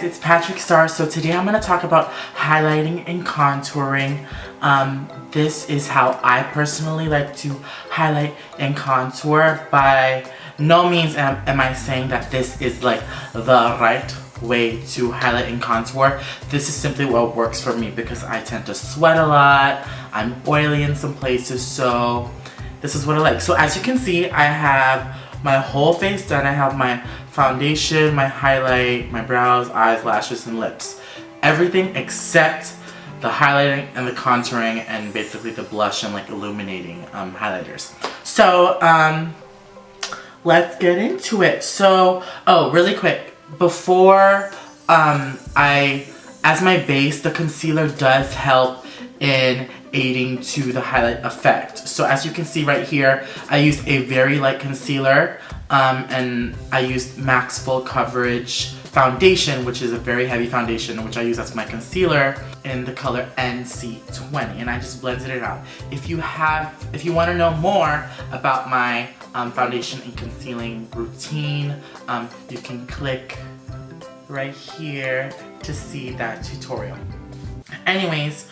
guys, it's PatrickStarrr. So today I'm going to talk about highlighting and contouring. This is how I personally like to highlight and contour. By no means am I saying that this is like the right way to highlight and contour. This is simply what works for me because I tend to sweat a lot. I'm oily in some places, so this is what I like. So as you can see, I have my whole face done. I have my foundation, my highlight, my brows, eyes, lashes, and lips. Everything except the highlighting and the contouring and basically the blush and like illuminating highlighters. So let's get into it. So, really quick, before as my base, the concealer does help in aiding to the highlight effect. So as you can see right here, I use a very light concealer and I used Max Full Coverage foundation, which is a very heavy foundation, which I use as my concealer in the color NC20, and I just blended it out. If you want to know more about my foundation and concealing routine, you can click right here to see that tutorial. Anyways,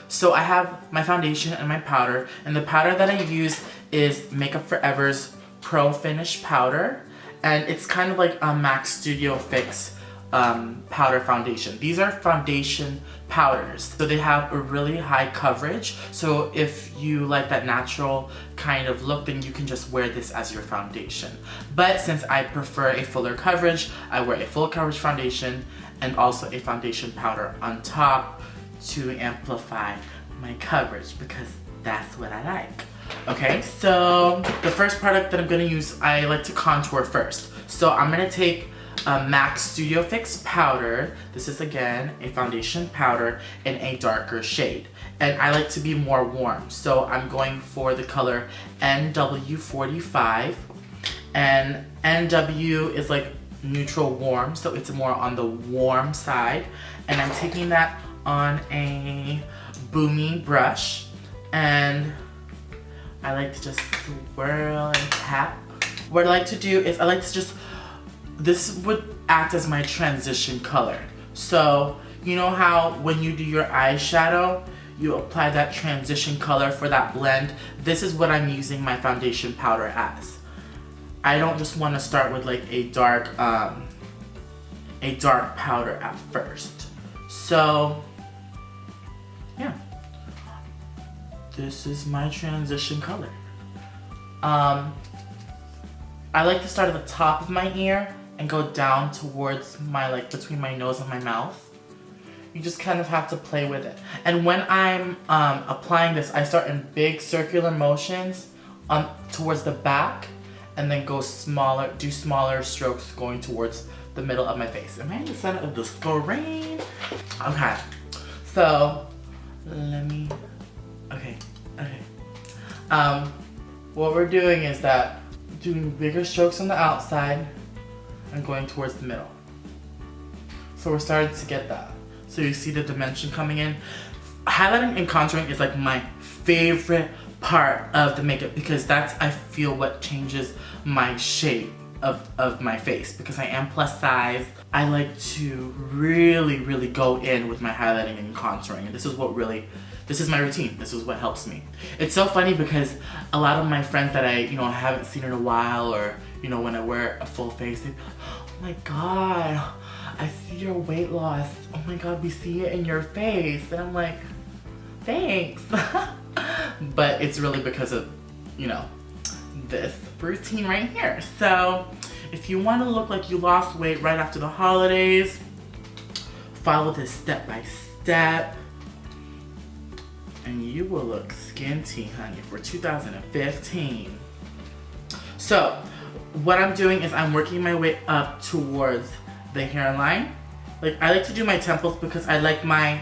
so I have my foundation and my powder, and the powder that I use is Makeup Forever's Pro Finish powder, and it's kind of like a MAC Studio Fix powder foundation. These are foundation powders, so they have a really high coverage, so if you like that natural kind of look, then you can just wear this as your foundation. But since I prefer a fuller coverage, I wear a full coverage foundation and also a foundation powder on top to amplify my coverage because that's what I like. Okay, so the first product that I'm going to use, I like to contour first. So I'm going to take a MAC Studio Fix powder. This is again a foundation powder in a darker shade. And I like to be more warm. So I'm going for the color NW45. And NW is like neutral warm, so it's more on the warm side. And I'm taking that on a boomy brush, and I like to just swirl and tap. What I like to do is I like to just, this would act as my transition color. So you know how when you do your eyeshadow, you apply that transition color for that blend? This is what I'm using my foundation powder as. I don't just want to start with like a dark powder at first. So yeah, this is my transition color. I like to start at the top of my ear and go down towards my, like between my nose and my mouth. You just kind of have to play with it. And when I'm applying this, I start in big circular motions towards the back, and then do smaller strokes going towards the middle of my face. Am I in the center of the screen? Okay, so what we're doing is that doing bigger strokes on the outside and going towards the middle. So we're starting to get that. So you see the dimension coming in. Highlighting and contouring is like my favorite part of the makeup because that's, I feel, what changes my shape of my face, because I am plus size. I like to really go in with my highlighting and contouring, and this is my routine. This is what helps me. It's so funny because a lot of my friends that I haven't seen in a while, or when I wear a full face, they be like, oh my god, I see your weight loss. Oh my god, we see it in your face. And I'm like, thanks. But it's really because of this routine right here. So if you want to look like you lost weight right after the holidays, follow this step by step and you will look skinty, honey, for 2015. So what I'm doing is I'm working my way up towards the hairline. Like, I like to do my temples because I like my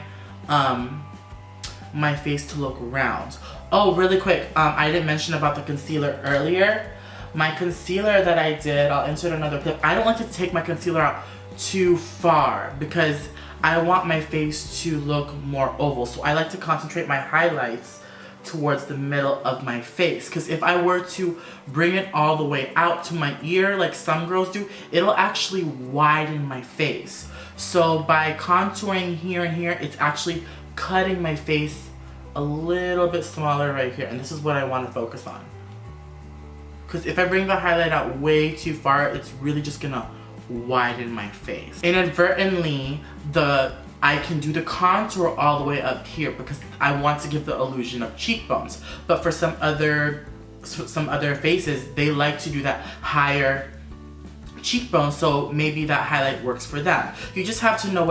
my face to look round. Oh, really quick, I didn't mention about the concealer earlier. My concealer that I did, I'll insert another clip. I don't like to take my concealer out too far because I want my face to look more oval. So I like to concentrate my highlights towards the middle of my face, because if I were to bring it all the way out to my ear like some girls do, it'll actually widen my face. So by contouring here and here, it's actually cutting my face a little bit smaller right here. And this is what I want to focus on. Because if I bring the highlight out way too far, it's really just gonna widen my face. Inadvertently, I can do the contour all the way up here because I want to give the illusion of cheekbones. But for some other faces, they like to do that higher cheekbone, so maybe that highlight works for them. You just have to know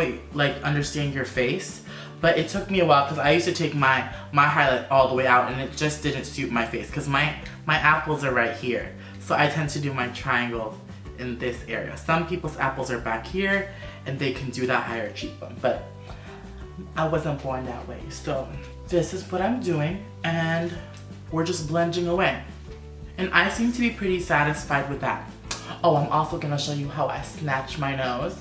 understand your face. But it took me a while because I used to take my highlight all the way out and it just didn't suit my face because my apples are right here. So I tend to do my triangle in this area. Some people's apples are back here and they can do that higher cheekbone, but I wasn't born that way. So this is what I'm doing and we're just blending away. And I seem to be pretty satisfied with that. Oh, I'm also gonna show you how I snatch my nose.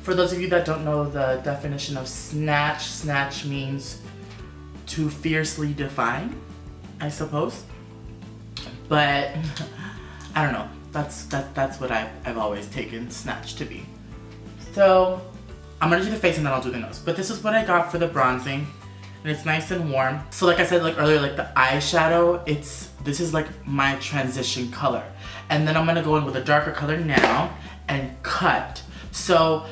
For those of you that don't know the definition of snatch, snatch means to fiercely define, I suppose. But I don't know. That's what I've always taken snatch to be. So I'm gonna do the face and then I'll do the nose. But this is what I got for the bronzing, and it's nice and warm. So like I said earlier, the eyeshadow, this is my transition color. And then I'm gonna go in with a darker color now and cut. So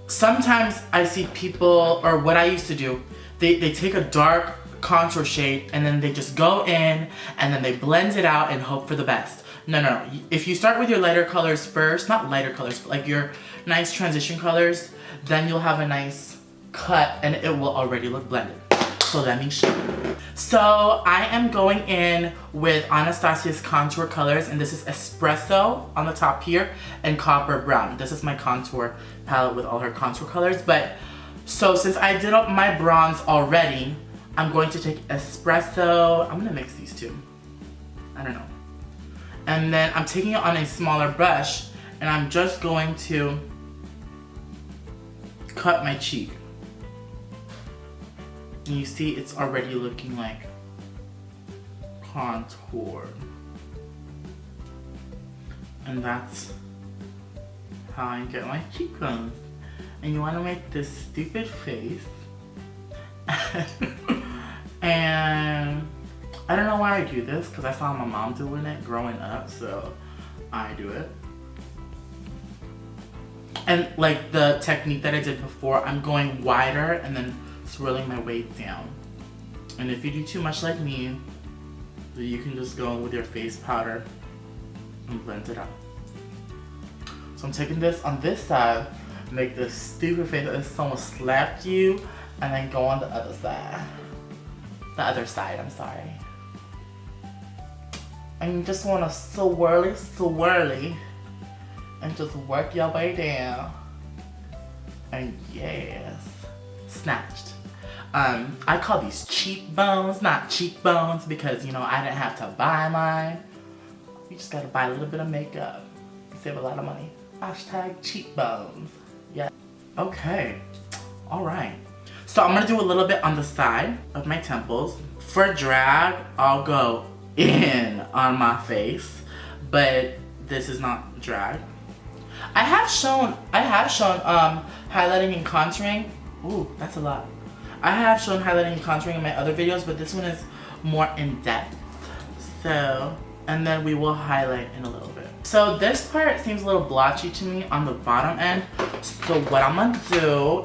sometimes I see people, or what I used to do, they take a dark contour shade and then they just go in and then they blend it out and hope for the best. No. If you start with your lighter colors first, not lighter colors, but your nice transition colors, then you'll have a nice cut and it will already look blended. So let me show you. So I am going in with Anastasia's contour colors, and this is Espresso on the top here and Copper Brown. This is my contour palette with all her contour colors. But so since I did up my bronze already, I'm going to take Espresso. I'm gonna mix these two. I don't know. And then I'm taking it on a smaller brush and I'm just going to cut my cheek. And you see it's already looking like contour. And that's how I get my cheekbones. And you want to make this stupid face. And I don't know why I do this, because I saw my mom doing it growing up, so I do it. And the technique that I did before, I'm going wider and then swirling my weight down. And if you do too much like me, you can just go with your face powder and blend it out. So I'm taking this on this side, make this stupid face as if someone slapped you, and then go on the other side. The other side, I'm sorry. And you just want to swirly, and just work your way down. And yes, snatched. I call these cheekbones, not cheekbones, because I didn't have to buy mine. You just gotta buy a little bit of makeup. Save a lot of money. Hashtag cheekbones. Yeah. Okay. Alright. So I'm gonna do a little bit on the side of my temples. For drag, I'll go in on my face, but this is not drag. I have shown highlighting and contouring. Ooh, that's a lot. I have shown highlighting and contouring in my other videos, but this one is more in depth. So, and then we will highlight in a little bit. So this part seems a little blotchy to me on the bottom end. So what I'm gonna do,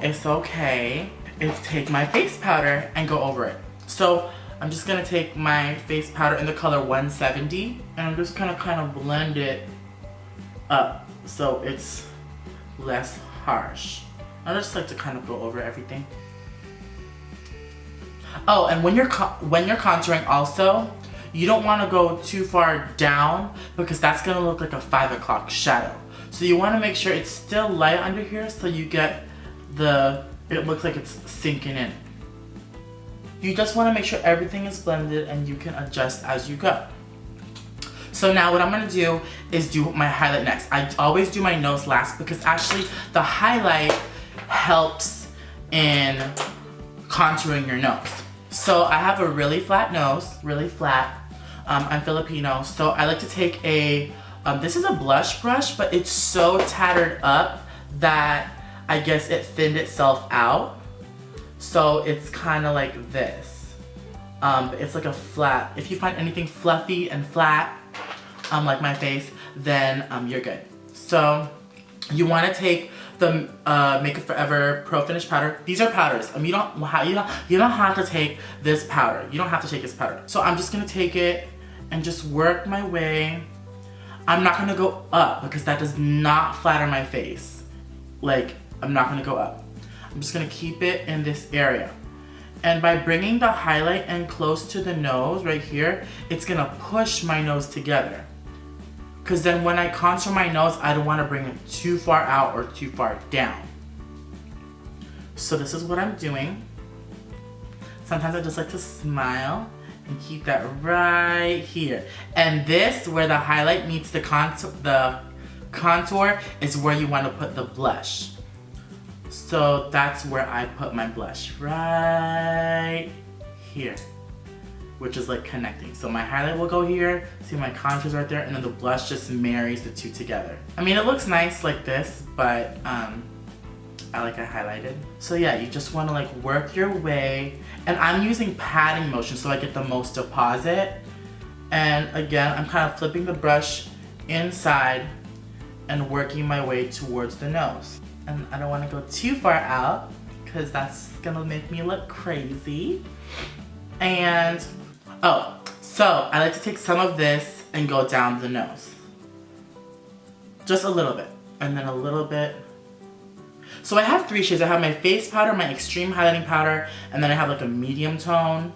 is take my face powder and go over it. So I'm just gonna take my face powder in the color 170 and I'm just gonna kind of blend it up so it's less harsh. I just like to kind of go over everything. Oh, and when you're contouring also, you don't want to go too far down because that's gonna look like a 5 o'clock shadow. So you want to make sure it's still light under here so you get it looks like it's sinking in. You just want to make sure everything is blended and you can adjust as you go. So now what I'm going to do is do my highlight next. I always do my nose last because actually the highlight helps in contouring your nose. So I have a really flat nose, really flat. I'm Filipino, so I like to take this is a blush brush, but it's so tattered up that I guess it thinned itself out. So it's kind of like this. But it's like a flat. If you find anything fluffy and flat, like my face, then you're good. So you want to take the Makeup Forever Pro Finish powder. These are powders. You don't have to take this powder. You don't have to take this powder. So I'm just gonna take it and just work my way. I'm not gonna go up because that does not flatter my face. Like, I'm not gonna go up. I'm just gonna keep it in this area. And by bringing the highlight in close to the nose right here, it's gonna push my nose together. Because then when I contour my nose, I don't want to bring it too far out or too far down. So this is what I'm doing. Sometimes I just like to smile and keep that right here. And this, where the highlight meets the contour, is where you want to put the blush. So that's where I put my blush, right here, which is like connecting. So my highlight will go here, see my contours right there, and then the blush just marries the two together. I mean, it looks nice like this, but I like it highlighted. So yeah, you just wanna like work your way. And I'm using patting motion so I get the most deposit. And again, I'm kind of flipping the brush inside and working my way towards the nose. And I don't wanna go too far out because that's gonna make me look crazy. And oh, so I like to take some of this and go down the nose. Just a little bit, and then a little bit. So I have 3 shades. I have my face powder, my extreme highlighting powder, and then I have like a medium tone.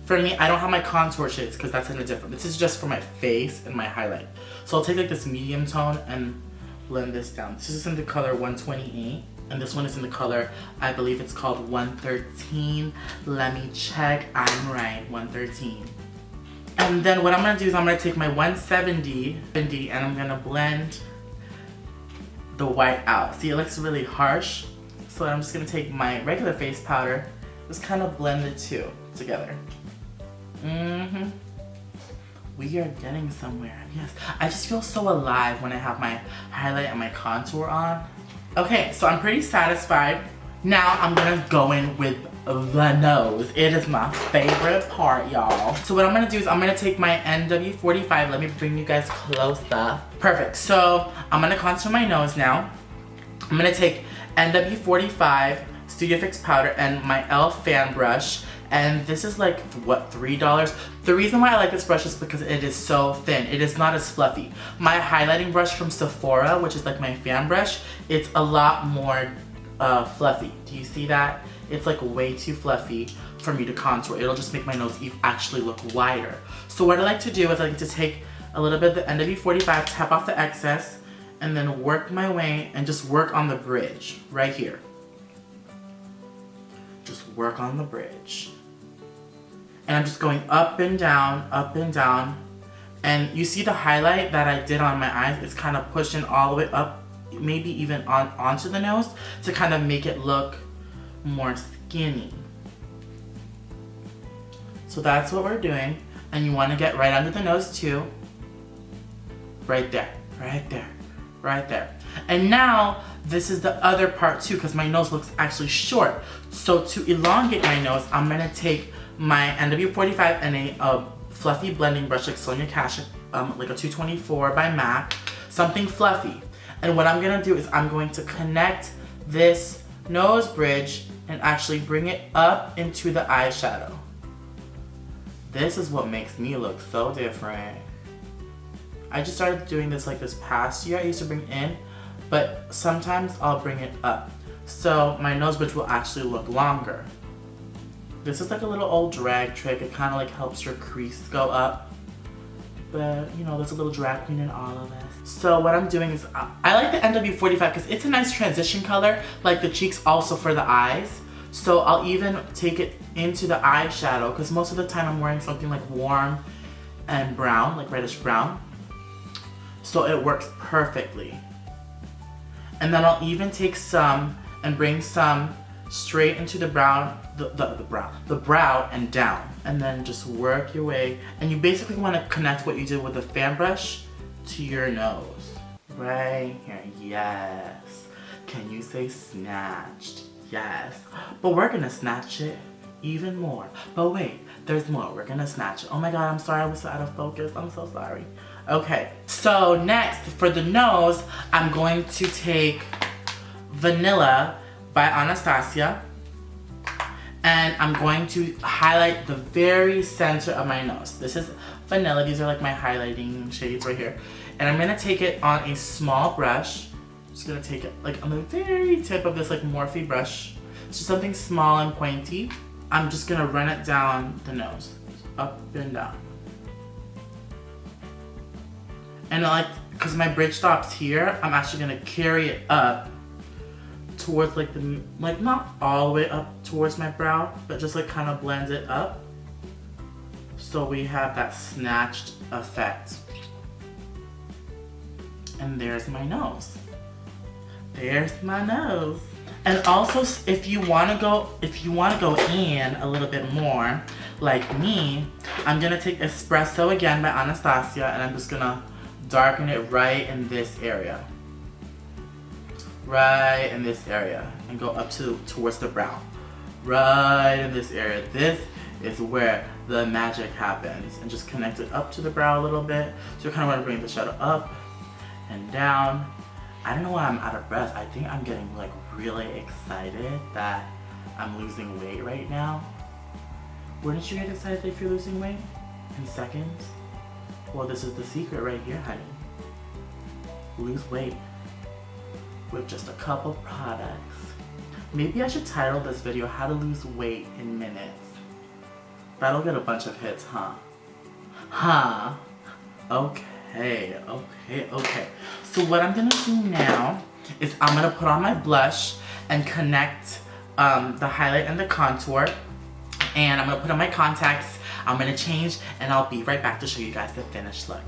For me, I don't have my contour shades because that's in a different. This is just for my face and my highlight. So I'll take like this medium tone and blend this down. This is in the color 128. And this one is in the color, I believe it's called 113. Let me check, I'm right, 113. And then what I'm gonna do is I'm gonna take my 170 and I'm gonna blend the white out. See, it looks really harsh. So I'm just gonna take my regular face powder, just kind of blend the two together. We are getting somewhere, yes. I just feel so alive when I have my highlight and my contour on. Okay, so I'm pretty satisfied. Now I'm gonna go in with the nose. It is my favorite part, y'all. So what I'm gonna do is I'm gonna take my NW45. Let me bring you guys closer. Perfect, so I'm gonna contour my nose now. I'm gonna take NW45 Studio Fix powder and my e.l.f. fan brush. And this is like, what, $3? The reason why I like this brush is because it is so thin. It is not as fluffy. My highlighting brush from Sephora, which is like my fan brush, it's a lot more fluffy. Do you see that? It's like way too fluffy for me to contour. It'll just make my nose actually look wider. So what I like to do is I like to take a little bit of the NW45, tap off the excess, and then work my way and just work on the bridge right here. Just work on the bridge. And I'm just going up and down, up and down. And you see the highlight that I did on my eyes? It's kind of pushing all the way up, maybe even onto the nose to kind of make it look more skinny. So that's what we're doing. And you want to get right under the nose too. Right there, right there, right there. And now, this is the other part too, because my nose looks actually short. So to elongate my nose, I'm gonna take my NW45 and a fluffy blending brush like Sonia Cash, like a 224 by MAC, something fluffy. And what I'm gonna do is I'm going to connect this nose bridge and actually bring it up into the eyeshadow. This is what makes me look so different. I just started doing this like this past year. I used to bring it in, but sometimes I'll bring it up. So my nose bridge will actually look longer. This is like a little old drag trick. It kind of like helps your crease go up. But you know, there's a little drag queen in all of us. So what I'm doing is, I like the NW45 because it's a nice transition color, like the cheeks also for the eyes. So I'll even take it into the eyeshadow because most of the time I'm wearing something like warm and brown, like reddish brown. So it works perfectly. And then I'll even take some and bring some straight into the brown, the brow and down. And then just work your way. And you basically want to connect what you did with the fan brush to your nose. Right here, yes. Can you say snatched? Yes. But we're gonna snatch it even more. But wait, there's more. We're gonna snatch it. Oh my god, I'm sorry I was so out of focus. I'm so sorry. Okay, so next for the nose, I'm going to take Vanilla by Anastasia. And I'm going to highlight the very center of my nose. This is Vanilla. These are like my highlighting shades right here. And I'm gonna take it on a small brush. Just gonna take it like on the very tip of this like Morphe brush. It's just something small and pointy. I'm just gonna run it down the nose, up and down. And like, cause my bridge stops here, I'm actually gonna carry it up towards like the, like not all the way up towards my brow, but just like kind of blends it up. So we have that snatched effect. And there's my nose. There's my nose. And also, if you want to go in a little bit more, like me, I'm gonna take Espresso again by Anastasia, and I'm just gonna darken it right in this area. Right in this area, and go up towards the brow. Right in this area. This is where the magic happens, and just connect it up to the brow a little bit. So you kind of want to bring the shadow up and down. I don't know why I'm out of breath. I think I'm getting like really excited that I'm losing weight right now. Wouldn't you get excited if you're losing weight in seconds? Well, this is the secret right here, honey. Lose weight with just a couple products. Maybe I should title this video How to Lose Weight in Minutes. That'll get a bunch of hits, huh? Huh? Okay. So what I'm gonna do now is I'm gonna put on my blush and connect the highlight and the contour. And I'm gonna put on my contacts. I'm gonna change and I'll be right back to show you guys the finished look.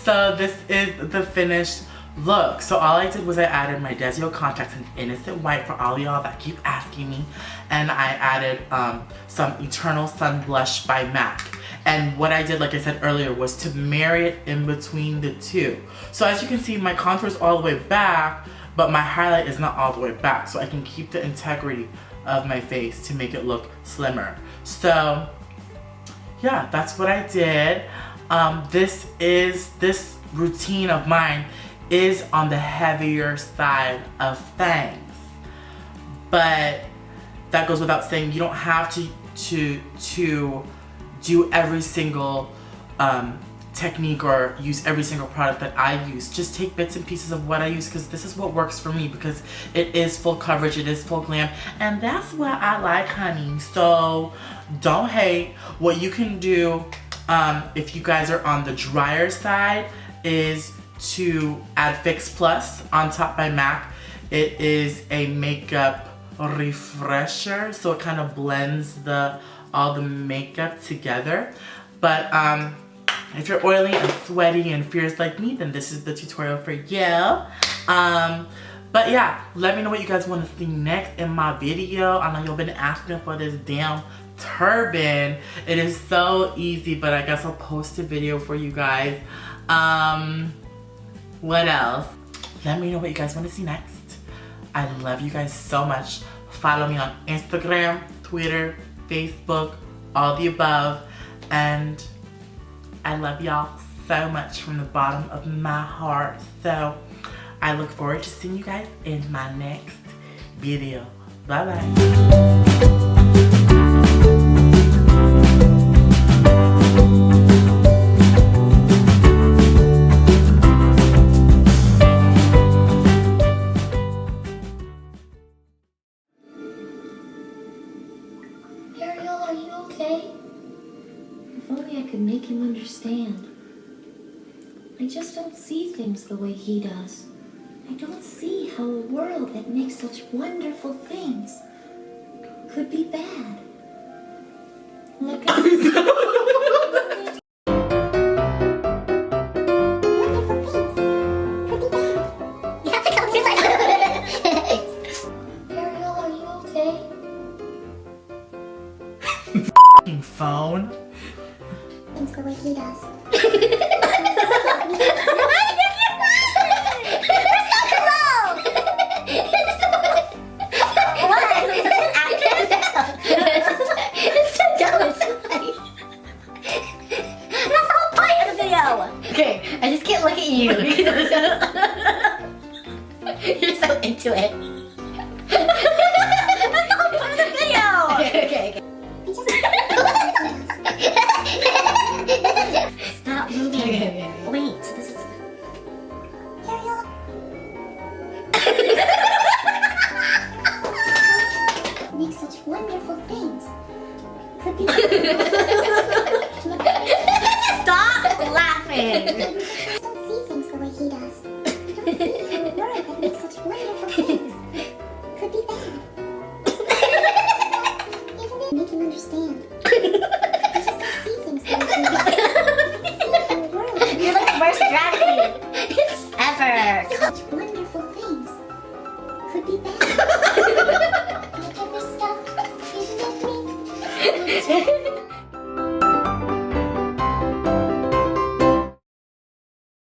So this is the finished look. So all I did was I added my Desio contacts in Innocent White for all y'all that keep asking me. And I added some Eternal Sun Blush by MAC. And what I did, like I said earlier, was to marry it in between the two. So as you can see, my contour is all the way back, but my highlight is not all the way back. So I can keep the integrity of my face to make it look slimmer. So yeah, that's what I did. This routine of mine is on the heavier side of things, but that goes without saying. You don't have to do every single technique or use every single product that I use. Just take bits and pieces of what I use, because this is what works for me, because it is full coverage, it is full glam, and that's what I like, honey. So don't hate. What you can do if you guys are on the drier side is to add Fix Plus on top by MAC. It is a makeup refresher, so it kind of blends all the makeup together. But if you're oily and sweaty and fierce like me, then this is the tutorial for you. But yeah, let me know what you guys want to see next in my video. I know you've been asking for this damn turban. It is so easy, but I guess I'll post a video for you guys. What else? Let me know what you guys want to see next. I love you guys so much. Follow me on Instagram, Twitter, Facebook, all the above. And I love y'all so much from the bottom of my heart. So I look forward to seeing you guys in my next video. Bye bye. Make him understand. I just don't see things the way he does. I don't see how a world that makes such wonderful things could be bad. Look at does. Okay, I just can't look at you. You're so into it. That's the whole point of the video. Okay. Stop moving. Okay. Wait. This is. Make such wonderful things. Could be. Stop laughing. Don't see things the way he does. Don't see how a world that makes such wonderful things could be bad. Isn't it? Make him understand. I just don't see things the way he does. See how a world that You're like the worst gravity ever. such wonderful things could be bad. Like every stuff, isn't it me?